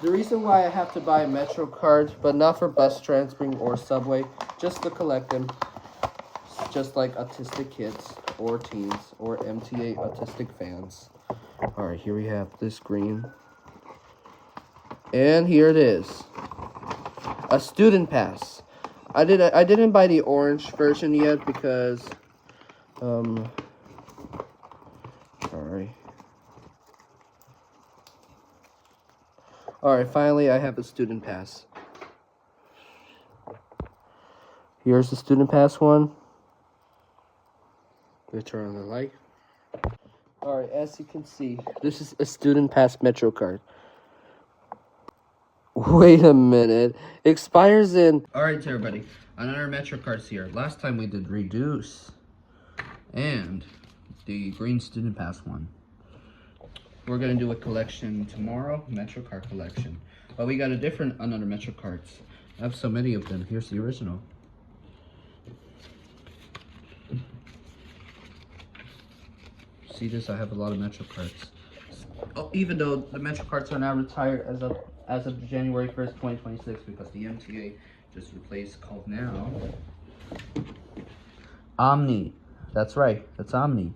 The reason why I have to buy a MetroCard, but not for bus transferring or subway, just to collect them, just like autistic kids or teens or MTA autistic fans. All right, here we have this green, and here it is, a student pass. I didn't buy the orange version yet because, All right, finally I have a student pass. Here's the student pass one. Let's turn on the light. All right, as you can see, this is a student pass MetroCard. Wait a minute. Expires in... All right, everybody. Another MetroCard's here. Last time we did Reduce and the green student pass one. We're going to do a collection tomorrow, MetroCard collection. But we got another MetroCards. I have so many of them. Here's the original. See this? I have a lot of MetroCards. Oh, even though the MetroCards are now retired as of January 1st, 2026, because the MTA just replaced called now Omni. That's right. That's Omni.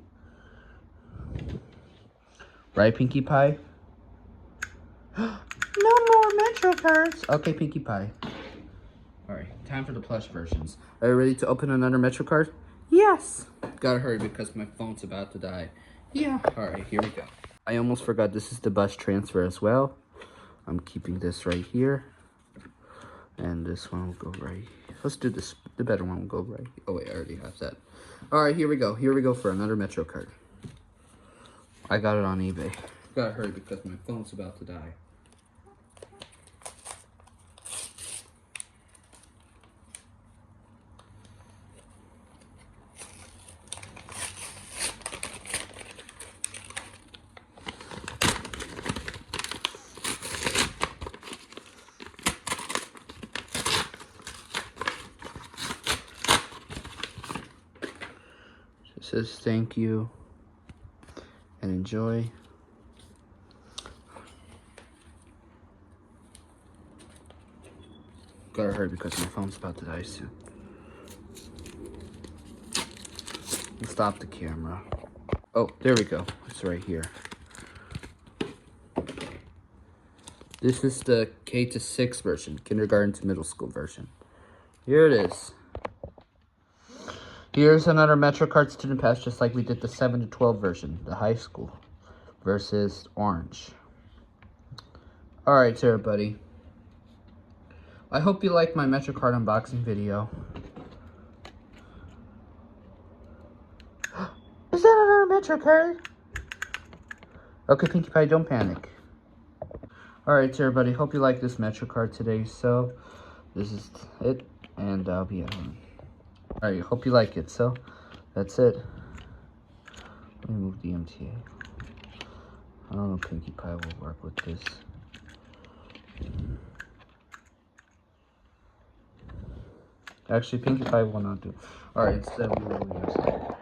Right, Pinkie Pie? No more MetroCards. Okay, Pinkie Pie. Alright, time for the plush versions. Are you ready to open another MetroCard? Yes. Gotta hurry because my phone's about to die. Yeah. Alright, here we go. I almost forgot this is the bus transfer as well. I'm keeping this right here. And this one will go right. Let's do this. The better one will go right. Oh wait, I already have that. Alright, here we go. Here we go for another MetroCard. I got it on eBay. Gotta hurry because my phone's about to die. It says thank you and enjoy. Gotta hurry because my phone's about to die soon. Stop the camera. Oh, there we go. It's right here. This is the K-6 version, kindergarten to middle school version. Here it is. Here's another MetroCard student pass, just like we did the 7 to 12 version, the high school versus orange. All right, everybody. I hope you liked my MetroCard unboxing video. Is that another MetroCard? Okay, Pinkie Pie, don't panic. All right, everybody. Hope you like this MetroCard today. So, this is it, and I'll be at home. All right, hope you like it. So, that's it. Let me move the MTA. I don't know if Pinkie Pie will work with this. Actually, Pinkie Pie will not do. All right, so we will use it.